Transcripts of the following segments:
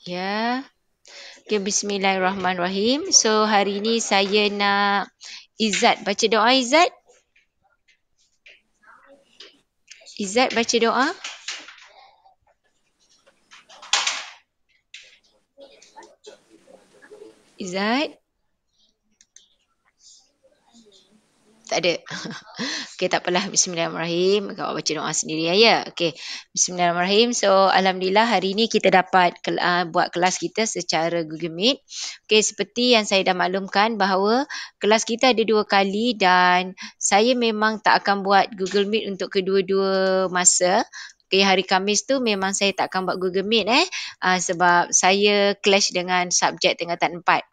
Ya. Okay, bismillahirrahmanirrahim. So, hari ini saya nak Izzat baca doa. Izzat? Izzat baca doa. Izzat? Tak ada. Okey, tak apalah. Bismillahirrahmanirrahim. Kau baca doa sendiri ya. Okey. Bismillahirrahmanirrahim. So, alhamdulillah hari ini kita dapat buat kelas kita secara Google Meet. Okey, seperti yang saya dah maklumkan bahawa kelas kita ada 2 kali dan saya memang tak akan buat Google Meet untuk kedua-dua masa. Okey, hari Khamis tu memang saya tak akan buat Google Meet sebab saya clash dengan subjek tingkatan 4.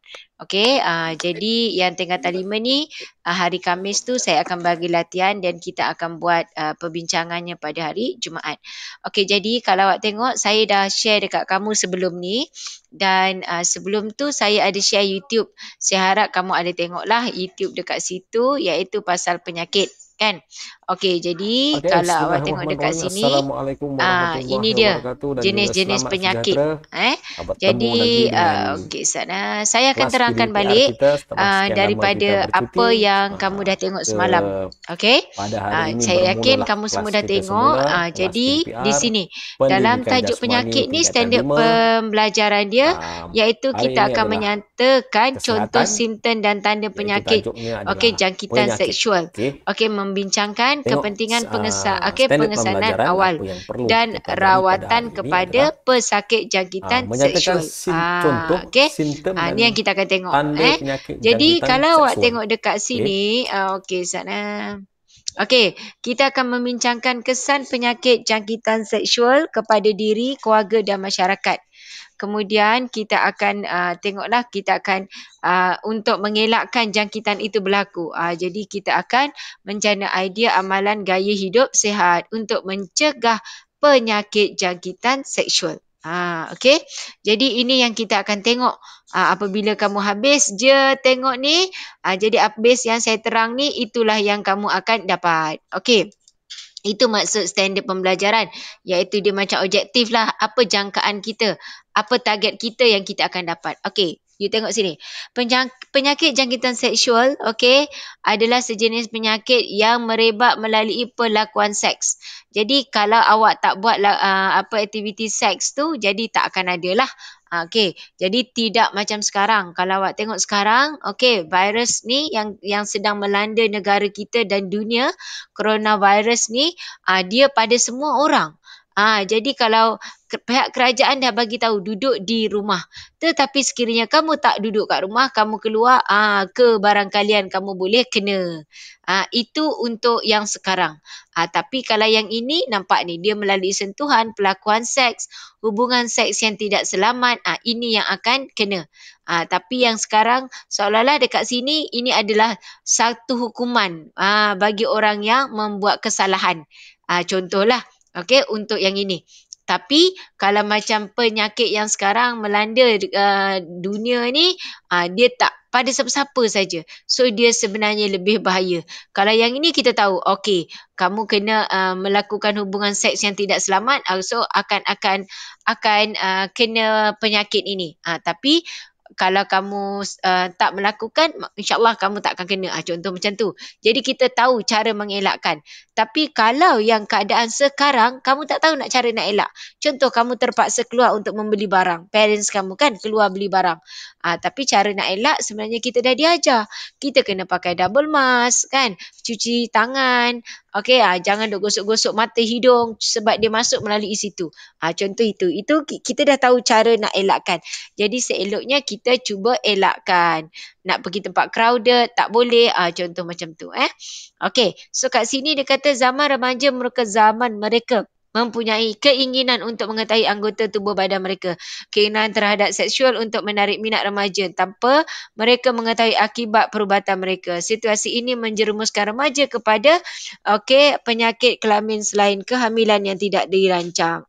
Okey, jadi yang tingkatan 5 ni hari Khamis tu saya akan bagi latihan dan kita akan buat perbincangannya pada hari Jumaat. Okey, jadi kalau awak tengok saya dah share dekat kamu sebelum ni dan sebelum tu saya ada share YouTube. Saya harap kamu ada tengoklah YouTube dekat situ iaitu pasal penyakit kan. Okey, jadi Okey, kalau awak tengok dekat bismillahirrahmanirrahim. sini Assalamualaikum ini warahmatullahi dia wabarakatuh dan juga jenis-jenis selamat penyakit. sejahtera. Bertemu lagi Jadi dengan okey sana saya akan kelas terangkan PDPR balik kita setelah sekian lama kita daripada apa bercuti. yang kamu dah tengok Ke semalam. Okey? pada hari ini Saya yakin bermulalah kamu kelas semua dah kita tengok. semula, kelas Jadi di PDPR sini dalam Pendidikan tajuk Jasmani penyakit ni tingkatan standard 5. pembelajaran dia iaitu Hari kita ini akan adalah menyatakan contoh kesihatan, simptom dan tanda iaitu penyakit. tajuknya Okey, adalah jangkitan penyakit. seksual. Okey. Okey, membincangkan Tengok kepentingan standard pengesanan pembelajaran awal apa yang perlu dan kita pelajari pada rawatan hari ini adalah kepada pesakit jangkitan menyatakan seksual. contoh, Okey. simptom dan Ni yang kita akan tengok. tanda penyakit Jadi jangkitan kalau awak seksual. tengok dekat Okey. sini, okey sana. Okey, kita akan membincangkan kesan penyakit jangkitan seksual kepada diri, keluarga dan masyarakat. Kemudian kita akan tengoklah kita akan untuk mengelakkan jangkitan itu berlaku. Jadi kita akan mencana idea amalan gaya hidup sihat untuk mencegah penyakit jangkitan seksual. Okey. Jadi ini yang kita akan tengok apabila kamu habis je tengok ni. Jadi habis yang saya terang ni itulah yang kamu akan dapat. Okey. Itu maksud standard pembelajaran iaitu dia macam objektif lah apa jangkaan kita, apa target kita yang kita akan dapat. Okey, you tengok sini. Penyakit jangkitan seksual adalah sejenis penyakit yang merebak melalui perlakuan seks. Jadi kalau awak tak buat aktiviti seks tu jadi tak akan ada lah. Okey, jadi tidak macam sekarang. Kalau awak tengok sekarang, virus ni yang sedang melanda negara kita dan dunia, coronavirus ni dia pada semua orang. Jadi kalau pihak kerajaan dah bagi tahu duduk di rumah. Tetapi sekiranya kamu tak duduk kat rumah, kamu keluar ke barang kalian kamu boleh kena. Itu untuk yang sekarang. Tapi kalau yang ini nampak ni dia melalui sentuhan, pelakuan seks, hubungan seks yang tidak selamat, ini yang akan kena. Tapi yang sekarang seolah-olah dekat sini ini adalah satu hukuman bagi orang yang membuat kesalahan. Contohlah untuk yang ini. Tapi kalau macam penyakit yang sekarang melanda dunia ni, dia tak pada siapa-siapa saja. So dia sebenarnya lebih bahaya. Kalau yang ini kita tahu, kamu kena melakukan hubungan seks yang tidak selamat, so akan kena penyakit ini. Tapi kalau kamu tak melakukan, insyaAllah kamu tak akan kena. Contoh macam tu. Jadi kita tahu cara mengelakkan. Tapi kalau yang keadaan sekarang, kamu tak tahu cara nak elak. Contoh kamu terpaksa keluar untuk membeli barang. Parents kamu kan keluar beli barang. Tapi cara nak elak sebenarnya kita dah diajar. Kita kena pakai double mask kan. Cuci tangan. Jangan duk gosok-gosok mata hidung sebab dia masuk melalui situ. Contoh itu. Itu kita dah tahu cara nak elakkan. Jadi seeloknya kita cuba elakkan. Nak pergi tempat crowded, tak boleh. Contoh macam tu. So kat sini dia kata zaman remaja merupakan zaman mereka mempunyai keinginan untuk mengetahui anggota tubuh badan mereka. Keinginan terhadap seksual untuk menarik minat remaja tanpa mereka mengetahui akibat perubatan mereka. Situasi ini menjerumuskan remaja kepada penyakit kelamin selain kehamilan yang tidak dirancang.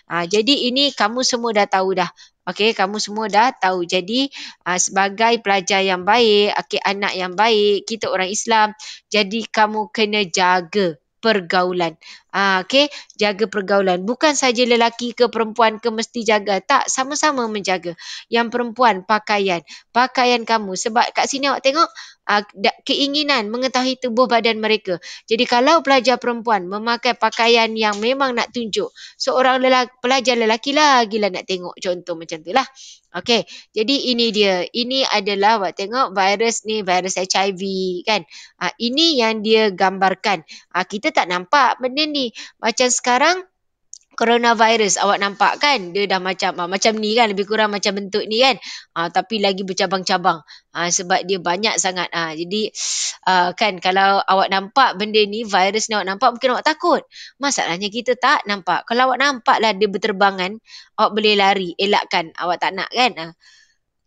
Jadi ini kamu semua dah tahu dah. Kamu semua dah tahu. Jadi sebagai pelajar yang baik, anak yang baik, kita orang Islam, jadi kamu kena jaga. pergaulan. Okey, jaga pergaulan. Bukan saja lelaki ke perempuan ke mesti jaga. Tak, sama-sama menjaga. Yang perempuan, pakaian. Pakaian kamu. Sebab kat sini awak tengok, keinginan mengetahui tubuh badan mereka. Jadi kalau pelajar perempuan memakai pakaian yang memang nak tunjuk, seorang pelajar lelaki lagi lah nak tengok, contoh macam tu lah. Okey, jadi ini dia. Ini adalah awak tengok virus ni, virus HIV kan. Ini yang dia gambarkan. Kita tak nampak benda ni. Macam sekarang coronavirus awak nampak kan, dia dah macam ni kan, lebih kurang macam bentuk ni kan, tapi lagi bercabang-cabang, sebab dia banyak sangat. Jadi kan kalau awak nampak benda ni, virus ni awak nampak, mungkin awak takut. Masalahnya kita tak nampak. Kalau awak nampak lah dia berterbangan, awak boleh lari, elakkan. Awak tak nak kan.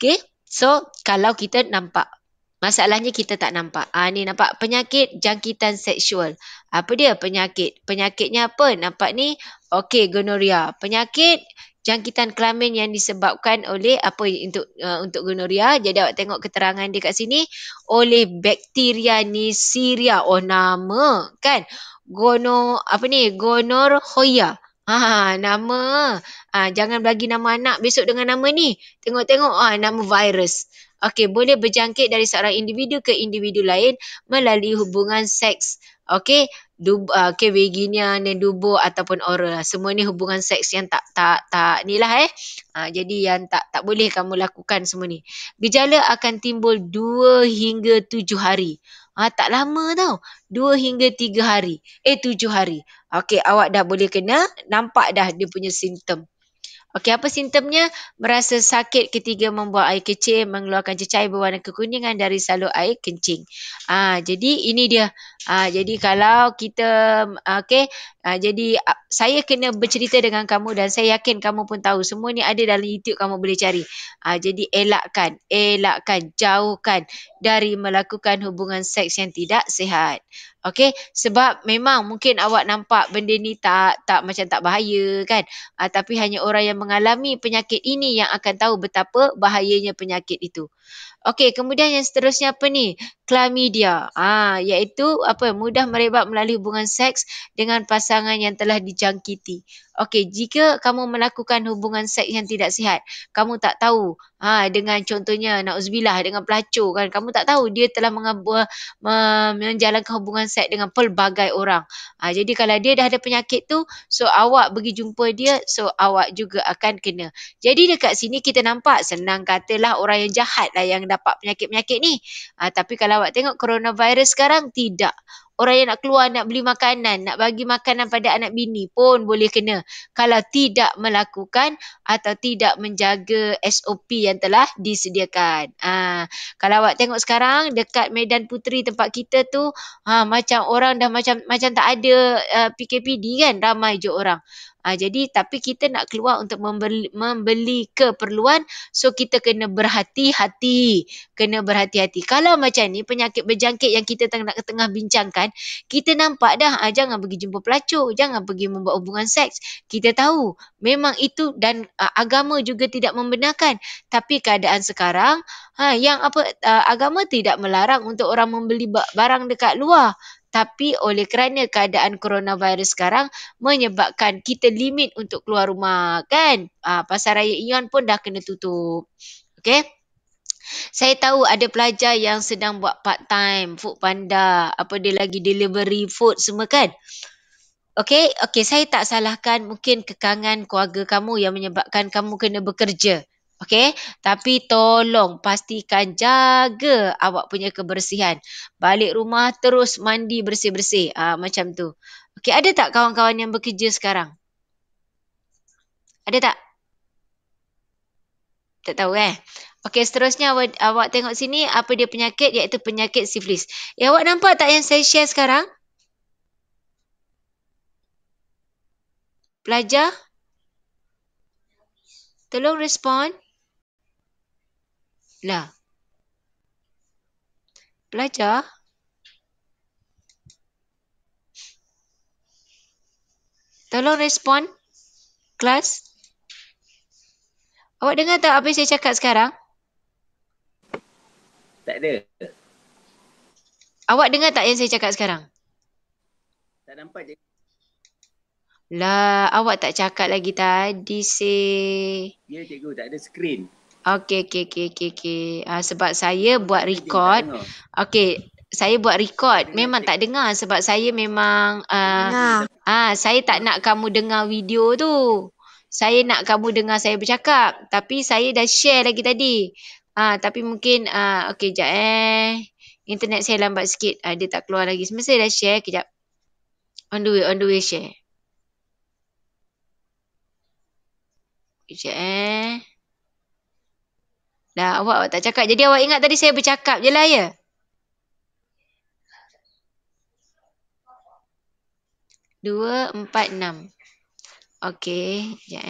Okay, so kalau kita nampak, masalahnya kita tak nampak. Ni nampak penyakit jangkitan seksual. Apa dia penyakit? Penyakitnya apa? Nampak ni? Okey, gonoria. Penyakit jangkitan kelamin yang disebabkan oleh apa untuk gonoria. Jadi awak tengok keterangan dia kat sini, oleh bakteria Neisseria. Oh, nama kan? Gonorrhea. Nama. Jangan bagi nama anak besok dengan nama ni. Tengok-tengok nama virus. Okey, boleh berjangkit dari seorang individu ke individu lain melalui hubungan seks. Okey, vaginia, dubur ataupun oral. Semua ni hubungan seks yang tak ni lah jadi yang tak boleh kamu lakukan semua ni. Gejala akan timbul 2 hingga 7 hari. Tak lama tau. 2 hingga 3 hari. 7 hari. Okey, awak dah boleh kena, nampak dah dia punya simptom. Okey, apa simptomnya? Merasa sakit ketika membuang air kecil, mengeluarkan cecair berwarna kekuningan dari salur air kencing. Jadi ini dia. Jadi kalau kita, jadi saya kena bercerita dengan kamu dan saya yakin kamu pun tahu. Semua ni ada dalam YouTube, kamu boleh cari. Jadi elakkan, jauhkan dari melakukan hubungan seks yang tidak sihat. Okey, sebab memang mungkin awak nampak benda ni tak macam tak bahaya kan. Tapi hanya orang yang mengalami penyakit ini yang akan tahu betapa bahayanya penyakit itu. Okey, kemudian yang seterusnya apa ni? Chlamydia. Iaitu mudah merebak melalui hubungan seks dengan pasangan yang telah dijangkiti. Okey, jika kamu melakukan hubungan seks yang tidak sihat, kamu tak tahu dengan contohnya nauzubillah dengan pelacur kan, kamu tak tahu dia telah menjalankan hubungan seks dengan pelbagai orang. Jadi kalau dia dah ada penyakit tu, so awak pergi jumpa dia, so awak juga akan kena. Jadi dekat sini kita nampak, senang katalah orang yang jahat lah yang dapat penyakit-penyakit ni. Tapi kalau awak tengok coronavirus sekarang, tidak. Orang yang nak keluar, nak beli makanan, nak bagi makanan pada anak bini pun boleh kena. Kalau tidak melakukan atau tidak menjaga SOP yang telah disediakan. Kalau awak tengok sekarang, dekat Medan Puteri tempat kita tu, macam orang dah macam tak ada PKPD kan, ramai je orang. Jadi tapi kita nak keluar untuk membeli keperluan, so kita kena berhati-hati. Kalau macam ni penyakit berjangkit yang kita tengah bincangkan, kita nampak dah, jangan pergi jumpa pelacur, jangan pergi membuat hubungan seks. Kita tahu memang itu dan agama juga tidak membenarkan. Tapi keadaan sekarang, agama tidak melarang untuk orang membeli barang dekat luar. Tapi oleh kerana keadaan coronavirus sekarang menyebabkan kita limit untuk keluar rumah kan. Pasar Raya Ion pun dah kena tutup. Okey. Saya tahu ada pelajar yang sedang buat part time, food panda, dia lagi delivery food semua kan. Okey, saya tak salahkan mungkin kekangan keluarga kamu yang menyebabkan kamu kena bekerja. Okey, tapi tolong pastikan jaga awak punya kebersihan. Balik rumah terus mandi bersih-bersih. Macam tu. Okey, ada tak kawan-kawan yang bekerja sekarang? Ada tak? Tak tahu Okey, seterusnya awak tengok sini apa dia penyakit, iaitu penyakit sifilis. Awak nampak tak yang saya share sekarang? Pelajar? Tolong respon. Lah. Pelajar? Tolong respon. Kelas? Awak dengar tak apa yang saya cakap sekarang? Tak ada. Awak dengar tak yang saya cakap sekarang? Tak Tak nampak je. Lah, awak tak cakap lagi tadi, say. Ya cikgu, tak ada skrin. Okey. Sebab saya buat record. Okey, saya buat record. Memang tak dengar sebab saya memang saya tak nak kamu dengar video tu. Saya nak kamu dengar saya bercakap. Tapi saya dah share lagi tadi. Tapi mungkin okey jap internet saya lambat sikit. Dia tak keluar lagi. Sebenarnya saya dah share kejap. On the way share. Kejap Dah awak tak cakap. Jadi awak ingat tadi saya bercakap je lah ya? Dua, empat, enam. Okey. Sekejap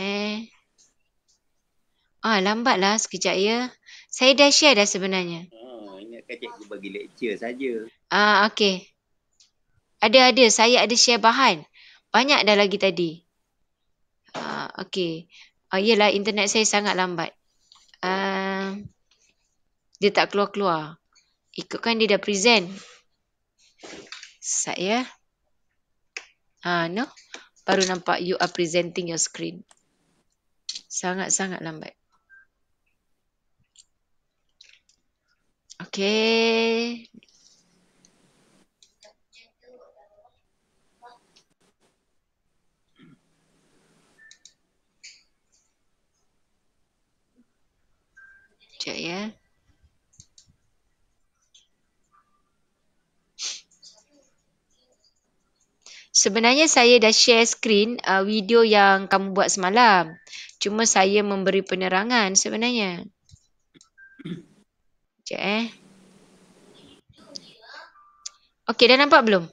lambatlah sekejap ya. Saya dah share dah sebenarnya. Ingatkan cikgu bagi lecture saja. Okey. Ada. Saya ada share bahan. Banyak dah lagi tadi. Okey. Yelah, internet saya sangat lambat. Dia tak keluar-keluar. Ikutkan dia dah present. Saya. No. Baru nampak you are presenting your screen. Sangat-sangat lambat. Okey. Sekejap ya. Sebenarnya saya dah share screen video yang kamu buat semalam. Cuma saya memberi penerangan sebenarnya. Sekejap Okey, dah nampak belum?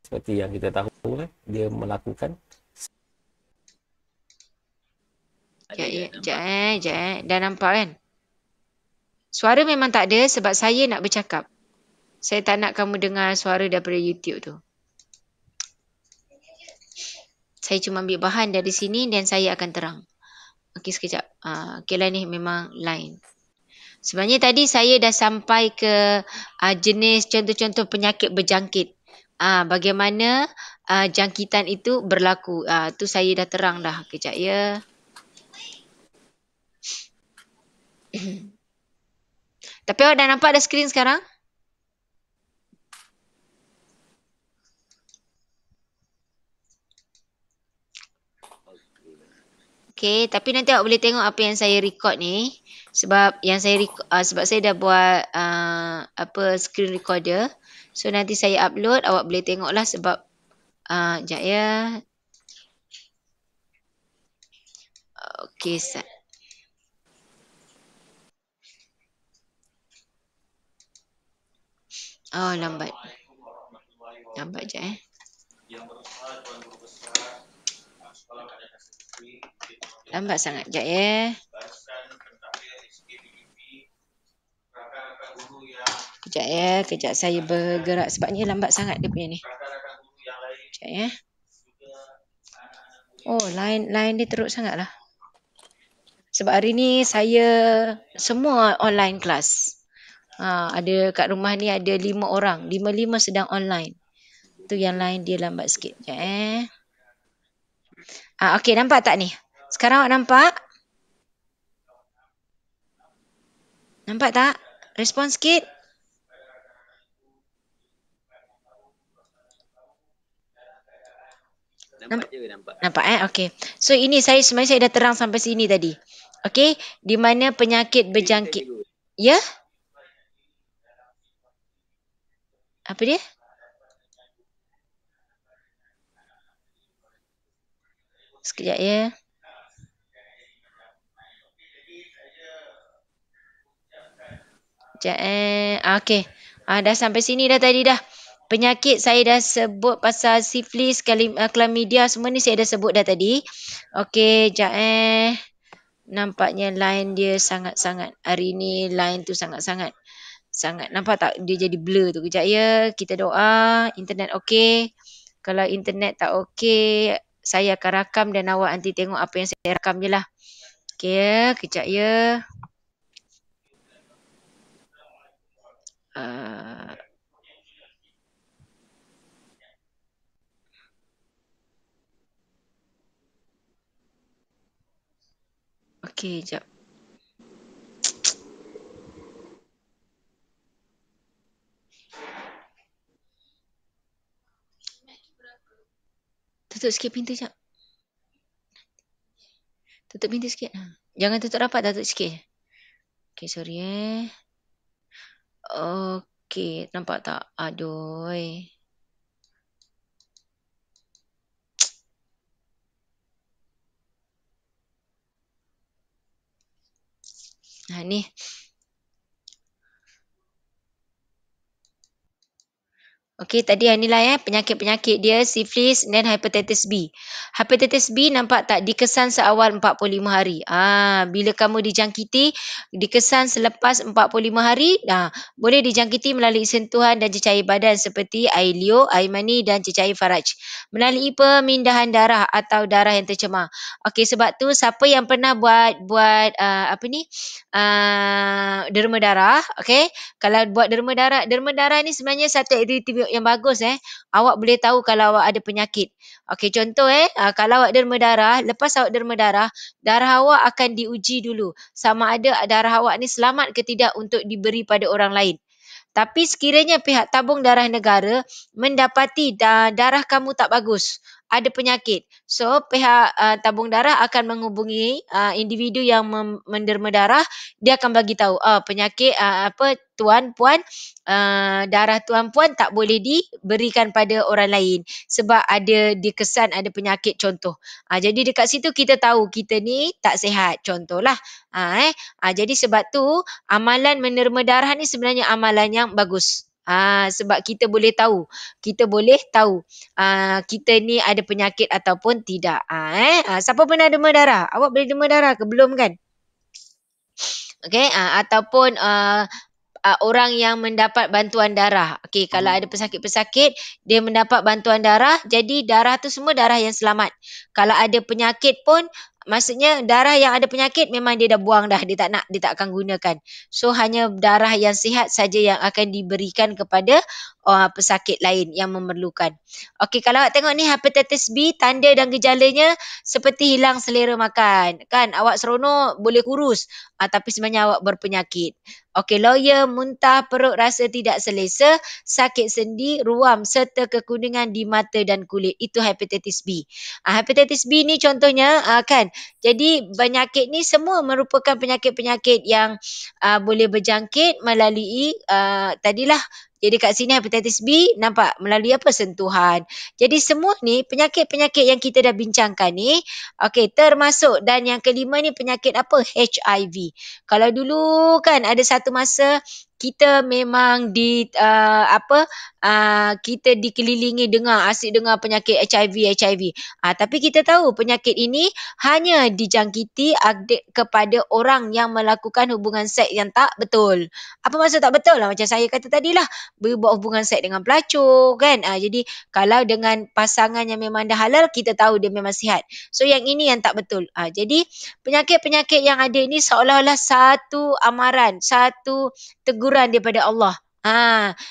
Seperti yang kita tahu dia melakukan. Sekejap Dah nampak kan? Suara memang tak ada sebab saya nak bercakap. Saya tak nak kamu dengar suara daripada YouTube tu. Saya cuma ambil bahan dari sini dan saya akan terang. Okey, sekejap. Okey lah, ni memang line. Sebenarnya tadi saya dah sampai ke jenis contoh-contoh penyakit berjangkit. Bagaimana jangkitan itu berlaku. Tu saya dah terang dah. Kejap ya. Tapi awak dah nampak dah skrin sekarang? Okey, tapi nanti awak boleh tengok apa yang saya record ni. Sebab yang saya sebab saya dah buat screen recorder. So nanti saya upload, awak boleh tengoklah sebab sekejap ya. Okey, lambat. Lambat je Lambat sangat. Sekejap ya. Kejap saya bergerak sebabnya lambat sangat dia punya ni. Sekejap ya. Line dia teruk sangat lah. Sebab hari ni saya semua online kelas. Ada kat rumah ni ada 5 orang. 5 sedang online. Tu yang line dia lambat sikit. Sekejap okey, nampak tak ni? Sekarang awak nampak? Nampak tak? Respon sikit. Nampak okey. So ini sebenarnya saya dah terang sampai sini tadi. Okey, di mana penyakit berjangkit. Ya? Apa dia? Sekejap ya. Okey. Dah sampai sini dah tadi dah. Penyakit saya dah sebut pasal syphilis, chlamydia semua ni saya dah sebut dah tadi. Okey, sekejap Nampaknya line dia sangat-sangat. Hari ni line tu sangat-sangat. Nampak tak dia jadi blur tu. Kejap ya. Kita doa internet okey. Kalau internet tak okey, saya akan rakam dan awak nanti tengok apa yang saya rakam je lah. Okey ya. Kejap ya. Okey, jap. Tutup sikit pintu jap. Tutup pintu sikit. Jangan tutup rapat, dah tutup sikit. Okey, sorry Okey, nampak tak? Aduh. Ni. Okey, tadi inilah penyakit-penyakit dia, syphilis dan hepatitis B. Hepatitis B nampak tak dikesan seawal 45 hari. Bila kamu dijangkiti, dikesan selepas 45 hari, boleh dijangkiti melalui sentuhan dan cecair badan seperti air liur, air mani dan cecair faraj. Melalui pemindahan darah atau darah yang tercemar. Okey, sebab tu siapa yang pernah buat derma darah, okey? Kalau buat derma darah ni sebenarnya satu aktiviti yang bagus Awak boleh tahu kalau awak ada penyakit. Okey, contoh kalau awak derma darah, lepas awak derma darah awak akan diuji dulu sama ada darah awak ni selamat ke tidak untuk diberi pada orang lain. Tapi sekiranya pihak tabung darah negara mendapati darah kamu tak bagus, ada penyakit. So, pihak tabung darah akan menghubungi individu yang menderma darah, dia akan bagi tahu, penyakit tuan puan, darah tuan puan tak boleh diberikan pada orang lain sebab ada dikesan ada penyakit contoh. Jadi dekat situ kita tahu kita ni tak sihat, contohlah. Jadi sebab tu amalan menerima darah ni sebenarnya amalan yang bagus. Sebab kita boleh tahu kita ni ada penyakit ataupun tidak. Siapa pernah derma darah? Awak boleh derma darah ke belum kan? Okey, ataupun orang yang mendapat bantuan darah. Okey, kalau ada pesakit-pesakit, dia mendapat bantuan darah, jadi darah tu semua darah yang selamat. Kalau ada penyakit pun, maksudnya darah yang ada penyakit memang dia dah buang dah, dia tak akan gunakan. So, hanya darah yang sihat saja yang akan diberikan kepada pesakit lain yang memerlukan. Okey, kalau awak tengok ni hepatitis B, tanda dan gejalanya seperti hilang selera makan. Kan, awak seronok boleh kurus, tapi sebenarnya awak berpenyakit. Okey, loya, muntah, perut rasa tidak selesa, sakit sendi, ruam serta kekuningan di mata dan kulit. Itu hepatitis B. Hepatitis B ni contohnya kan. Jadi penyakit ni semua merupakan penyakit-penyakit yang boleh berjangkit melalui tadilah. Jadi kat sini hepatitis B nampak melalui apa? Sentuhan. Jadi semua ni penyakit-penyakit yang kita dah bincangkan ni, okey, termasuk dan yang kelima ni penyakit apa? HIV. Kalau dulu kan ada satu masa kita memang kita dikelilingi asyik dengar penyakit HIV. Tapi kita tahu penyakit ini hanya dijangkiti kepada orang yang melakukan hubungan seks yang tak betul. Apa maksud tak betul lah? Macam saya kata tadilah, berbuat hubungan seks dengan pelacur kan. Jadi kalau dengan pasangan yang memang dah halal, kita tahu dia memang sihat. So yang ini yang tak betul. Jadi penyakit-penyakit yang ada ini seolah-olah satu amaran, satu teguran daripada Allah.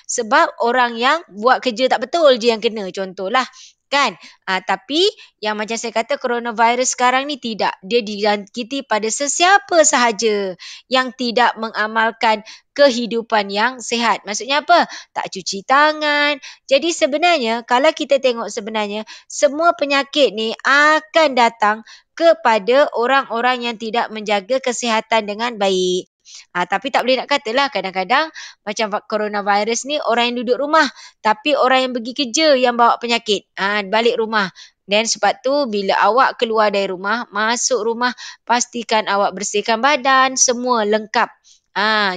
Sebab orang yang buat kerja tak betul je yang kena, contohlah. Kan? Tapi yang macam saya kata coronavirus sekarang ni tidak. Dia dijangkiti pada sesiapa sahaja yang tidak mengamalkan kehidupan yang sihat. Maksudnya apa? Tak cuci tangan. Jadi sebenarnya kalau kita tengok sebenarnya semua penyakit ni akan datang kepada orang-orang yang tidak menjaga kesihatan dengan baik. Tapi tak boleh nak katalah kadang-kadang macam coronavirus ni orang yang duduk rumah tapi orang yang pergi kerja yang bawa penyakit balik rumah. Dan sebab tu bila awak keluar dari rumah, masuk rumah, pastikan awak bersihkan badan, semua lengkap.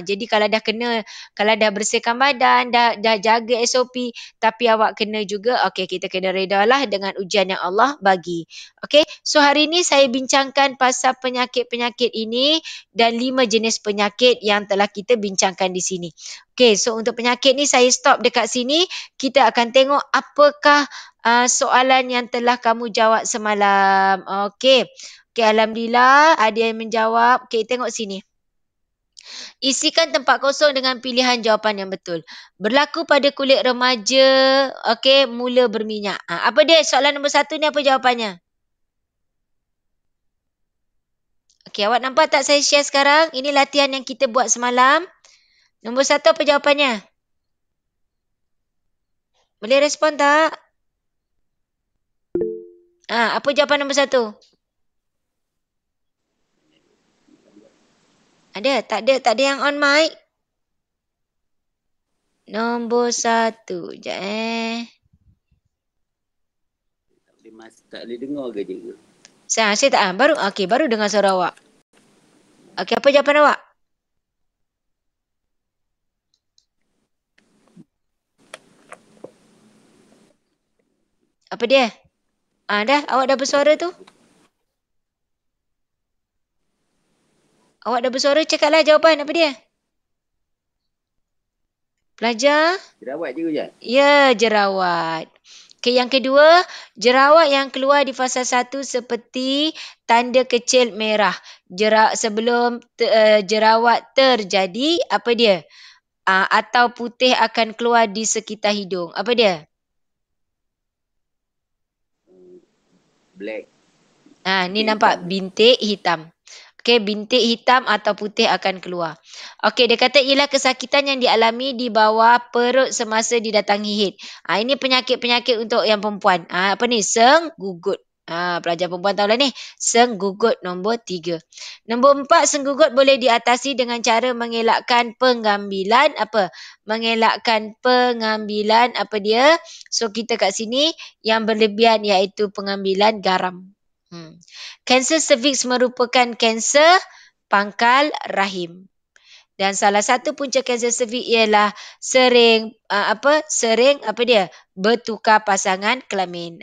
Jadi kalau dah bersihkan badan, dah jaga SOP, tapi awak kena juga, kita kena redalah dengan ujian yang Allah bagi. So hari ni saya bincangkan pasal penyakit-penyakit ini dan 5 jenis penyakit yang telah kita bincangkan di sini. So untuk penyakit ni saya stop dekat sini. Kita akan tengok apakah soalan yang telah kamu jawab semalam. Alhamdulillah ada yang menjawab. Tengok sini. Isikan tempat kosong dengan pilihan jawapan yang betul. Berlaku pada kulit remaja, mula berminyak. Apa dia? Soalan nombor 1 ni apa jawapannya? Okey, awak nampak tak saya share sekarang? Ini latihan yang kita buat semalam. Nombor 1 apa jawapannya? Boleh respon tak? Apa jawapan nombor 1? Ada? Tak ada? Tak ada yang on mic? Nombor 1. Sekejap Tak boleh dengar ke je? Saya tak baru dengar suara awak. Okey, apa jawapan awak? Apa dia? Dah, awak dah bersuara tu? Awak dah bersuara, cakaplah jawapan apa dia? Pelajar? Jerawat je Ujat? Ya, jerawat. Okey, yang kedua, jerawat yang keluar di fasa 1 seperti tanda kecil merah. Sebelum jerawat terjadi, apa dia? Atau putih akan keluar di sekitar hidung. Apa dia? Black. Ni Bintik nampak hitam. bintik hitam. Okey, bintik hitam atau putih akan keluar. Okey, dia kata ialah kesakitan yang dialami di bawah perut semasa didatangi haid. Ini penyakit-penyakit untuk yang perempuan. Apa ni? Senggugut. Pelajar perempuan tahulah ni. Senggugut nombor 3. Nombor 4, senggugut boleh diatasi dengan cara mengelakkan pengambilan apa? Mengelakkan pengambilan apa dia? So kita kat sini yang berlebihan iaitu pengambilan garam. Kanser cervix merupakan kanser pangkal rahim. Dan salah satu punca kanser cervix ialah sering bertukar pasangan kelamin.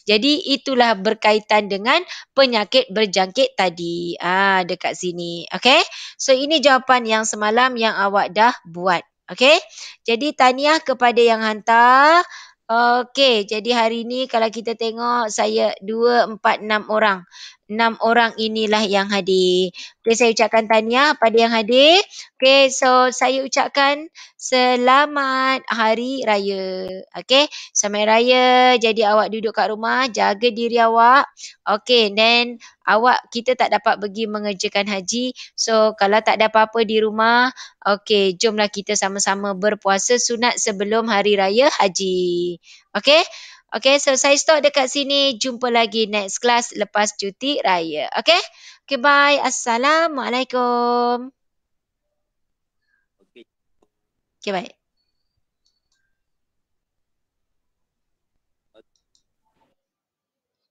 Jadi itulah berkaitan dengan penyakit berjangkit tadi. Dekat sini. Okey? So ini jawapan yang semalam yang awak dah buat. Okey? Jadi tahniah kepada yang hantar. Okey, jadi hari ni kalau kita tengok saya 2, 4, 6 orang. 6 orang inilah yang hadir. Okey, saya ucapkan tahniah pada yang hadir. Okey, so saya ucapkan selamat Hari Raya. Okey, selamat Raya. Jadi awak duduk kat rumah, jaga diri awak. Okey, then kita tak dapat pergi mengerjakan haji. So kalau tak ada apa-apa di rumah, okey, jomlah kita sama-sama berpuasa sunat sebelum Hari Raya Haji. Okey? Okey, so saya stop dekat sini. Jumpa lagi next class lepas cuti raya. Okey? Okay, bye. Assalamualaikum. Okey. Okay, bye.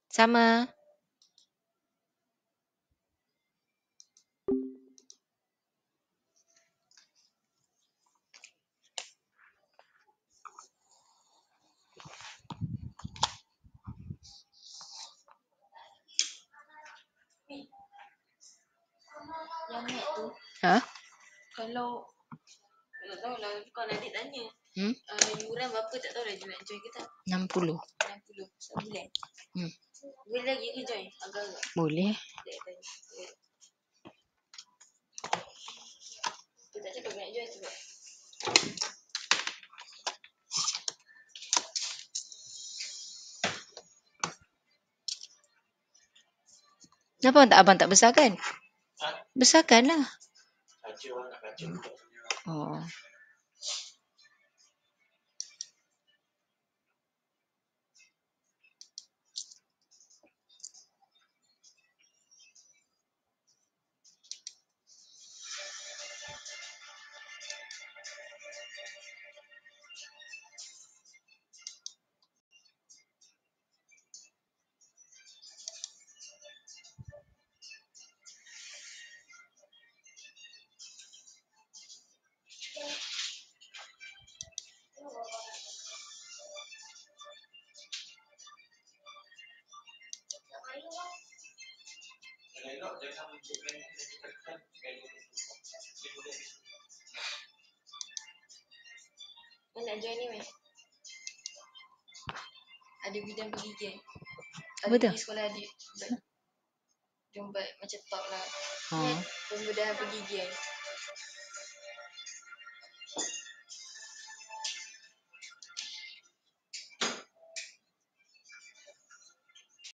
Sama. Yang mat tu. Kalau tak tahulah, kalau adik tanya. Yuran berapa tak tahu dah dia nak join ke tak? 60. 60 sebulan. Boleh lagi ke join? Agak-agak. Boleh. Dia tanya. Dia tak cakap nak join sebab. Kenapa abang tak besarkan? Besarkanlah. Kaca orang nak kaca. Oh. Nak join ni weh. Ada bidang pergigian. Apa tu? Pergi sekolah adik. Jumpa macam talk lah. Pembedahan pergigian.